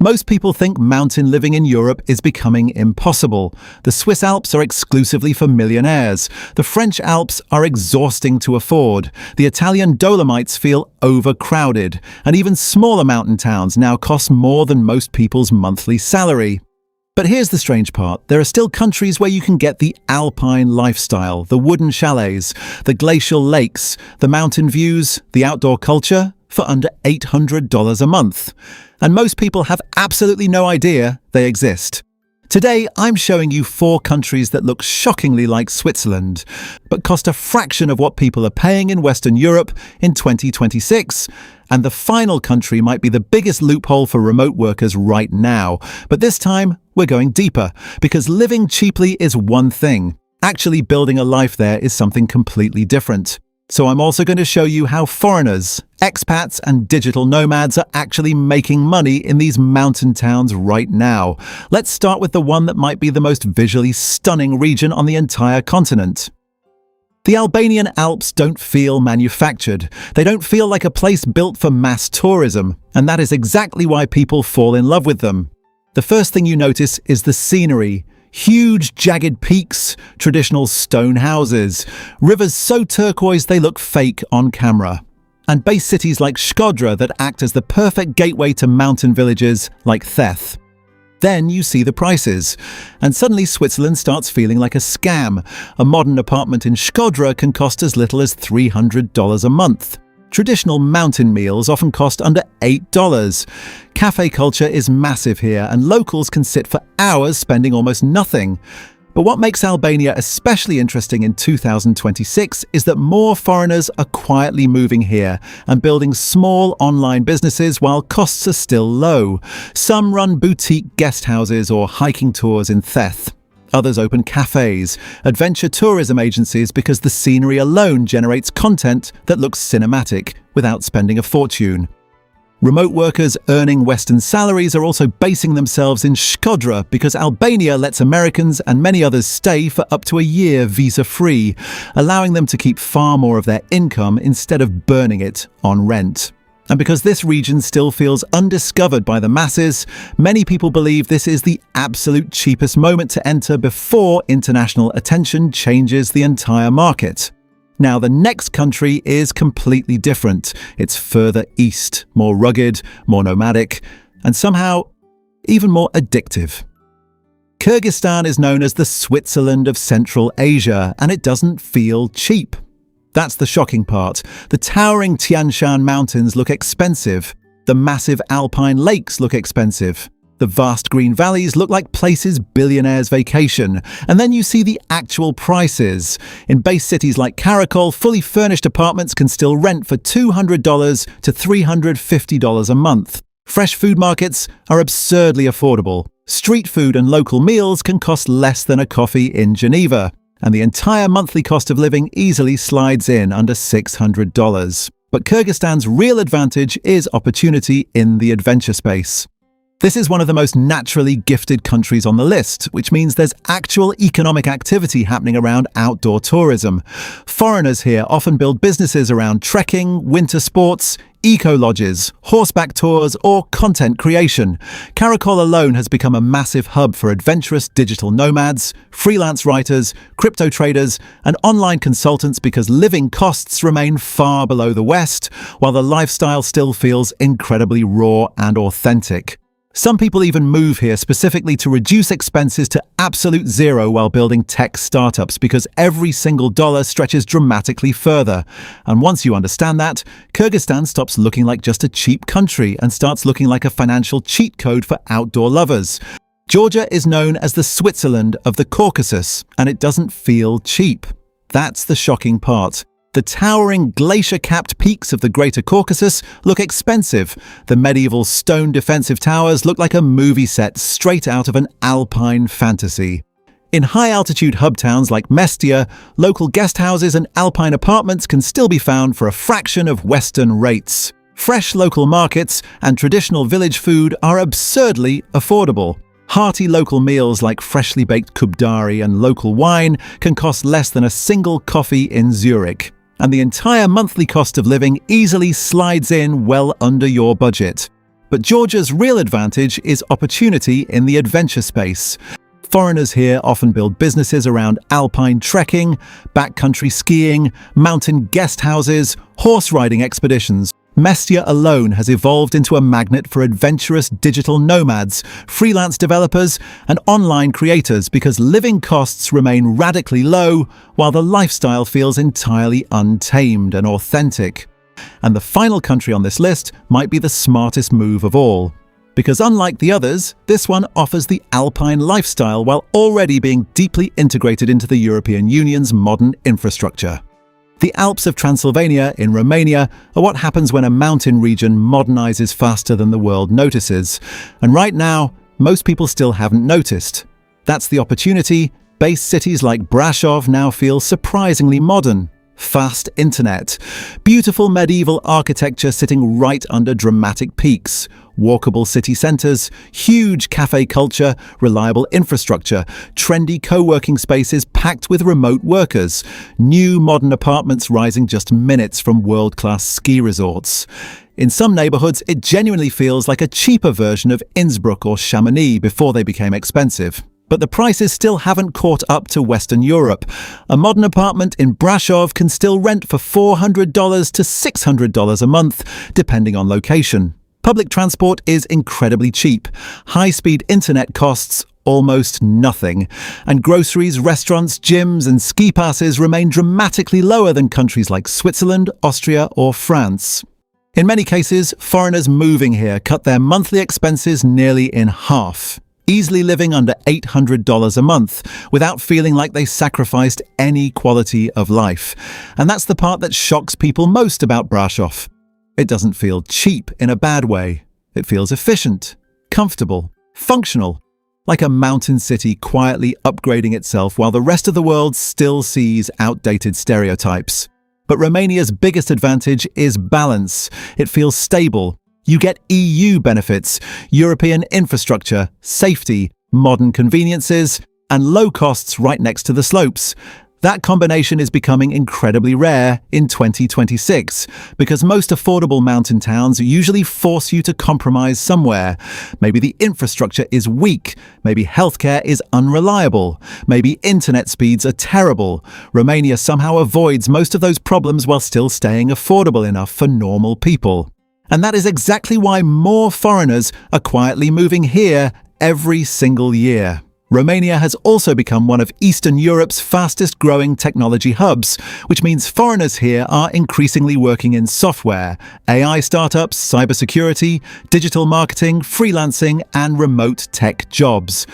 Most people think mountain living in Europe is becoming impossible. The Swiss Alps are exclusively for millionaires. The French Alps are exhausting to afford. The Italian Dolomites feel overcrowded. And even smaller mountain towns now cost more than most people's monthly salary. But here's the strange part. There are still countries where you can get the Alpine lifestyle, the wooden chalets, the glacial lakes, the mountain views, the outdoor culture, for under $800 a month. And most people have absolutely no idea they exist. Today, I'm showing you 4 countries that look shockingly like Switzerland, but cost a fraction of what people are paying in Western Europe in 2026. And the final country might be the biggest loophole for remote workers right now. But this time, we're going deeper, because living cheaply is one thing. Actually building a life there is something completely different. So I'm also going to show you how foreigners, expats and digital nomads are actually making money in these mountain towns right now. Let's start with the one that might be the most visually stunning region on the entire continent. The Albanian Alps don't feel manufactured. They don't feel like a place built for mass tourism, and that is exactly why people fall in love with them. The first thing you notice is the scenery. Huge, jagged peaks, traditional stone houses, rivers so turquoise they look fake on camera, and base cities like Shkodra that act as the perfect gateway to mountain villages like Theth. Then you see the prices, and suddenly Switzerland starts feeling like a scam. A modern apartment in Shkodra can cost as little as $300 a month. Traditional mountain meals often cost under $8. Cafe culture is massive here, and locals can sit for hours spending almost nothing. But what makes Albania especially interesting in 2026 is that more foreigners are quietly moving here and building small online businesses while costs are still low. Some run boutique guest houses or hiking tours in Theth. Others open cafes, adventure tourism agencies because the scenery alone generates content that looks cinematic without spending a fortune. Remote workers earning Western salaries are also basing themselves in Shkodra because Albania lets Americans and many others stay for up to a year visa-free, allowing them to keep far more of their income instead of burning it on rent. And because this region still feels undiscovered by the masses, many people believe this is the absolute cheapest moment to enter before international attention changes the entire market. Now, the next country is completely different. It's further east, more rugged, more nomadic, and somehow even more addictive. Kyrgyzstan is known as the Switzerland of Central Asia, and it doesn't feel cheap. That's the shocking part. The towering Tian Shan mountains look expensive. The massive Alpine lakes look expensive. The vast green valleys look like places billionaires vacation. And then you see the actual prices. In base cities like Karakol, fully furnished apartments can still rent for $200 to $350 a month. Fresh food markets are absurdly affordable. Street food and local meals can cost less than a coffee in Geneva. And the entire monthly cost of living easily slides in under $600. But Kyrgyzstan's real advantage is opportunity in the adventure space. This is one of the most naturally gifted countries on the list, which means there's actual economic activity happening around outdoor tourism. Foreigners here often build businesses around trekking, winter sports, eco-lodges, horseback tours, or content creation. Karakol alone has become a massive hub for adventurous digital nomads, freelance writers, crypto traders, and online consultants because living costs remain far below the West, while the lifestyle still feels incredibly raw and authentic. Some people even move here specifically to reduce expenses to absolute zero while building tech startups because every single dollar stretches dramatically further. And once you understand that, Kyrgyzstan stops looking like just a cheap country and starts looking like a financial cheat code for outdoor lovers. Georgia is known as the Switzerland of the Caucasus, and it doesn't feel cheap. That's the shocking part. The towering glacier-capped peaks of the Greater Caucasus look expensive. The medieval stone defensive towers look like a movie set straight out of an Alpine fantasy. In high-altitude hub towns like Mestia, local guest houses and Alpine apartments can still be found for a fraction of Western rates. Fresh local markets and traditional village food are absurdly affordable. Hearty local meals like freshly baked kubdari and local wine can cost less than a single coffee in Zurich. And the entire monthly cost of living easily slides in well under your budget. But Georgia's real advantage is opportunity in the adventure space. Foreigners here often build businesses around alpine trekking, backcountry skiing, mountain guest houses, horse riding expeditions. Mestia alone has evolved into a magnet for adventurous digital nomads, freelance developers, and online creators because living costs remain radically low while the lifestyle feels entirely untamed and authentic. And the final country on this list might be the smartest move of all. Because unlike the others, this one offers the Alpine lifestyle while already being deeply integrated into the European Union's modern infrastructure. The Alps of Transylvania in Romania are what happens when a mountain region modernizes faster than the world notices. And right now, most people still haven't noticed. That's the opportunity. Base cities like Brasov now feel surprisingly modern. Fast internet, beautiful medieval architecture sitting right under dramatic peaks, walkable city centres, huge cafe culture, reliable infrastructure, trendy co-working spaces packed with remote workers, new modern apartments rising just minutes from world-class ski resorts. In some neighbourhoods, it genuinely feels like a cheaper version of Innsbruck or Chamonix before they became expensive. But the prices still haven't caught up to Western Europe. A modern apartment in Brasov can still rent for $400 to $600 a month, depending on location. Public transport is incredibly cheap. High-speed internet costs almost nothing. And groceries, restaurants, gyms and ski passes remain dramatically lower than countries like Switzerland, Austria or France. In many cases, foreigners moving here cut their monthly expenses nearly in half, easily living under $800 a month without feeling like they sacrificed any quality of life. And that's the part that shocks people most about Brasov. It doesn't feel cheap in a bad way. It feels efficient, comfortable, functional, like a mountain city quietly upgrading itself while the rest of the world still sees outdated stereotypes. But Romania's biggest advantage is balance. It feels stable. You get EU benefits, European infrastructure, safety, modern conveniences, and low costs right next to the slopes. That combination is becoming incredibly rare in 2026 because most affordable mountain towns usually force you to compromise somewhere. Maybe the infrastructure is weak, maybe healthcare is unreliable, maybe internet speeds are terrible. Romania somehow avoids most of those problems while still staying affordable enough for normal people. And that is exactly why more foreigners are quietly moving here every single year. Romania has also become one of Eastern Europe's fastest growing technology hubs, which means foreigners here are increasingly working in software, AI startups, cybersecurity, digital marketing, freelancing, and remote tech jobs.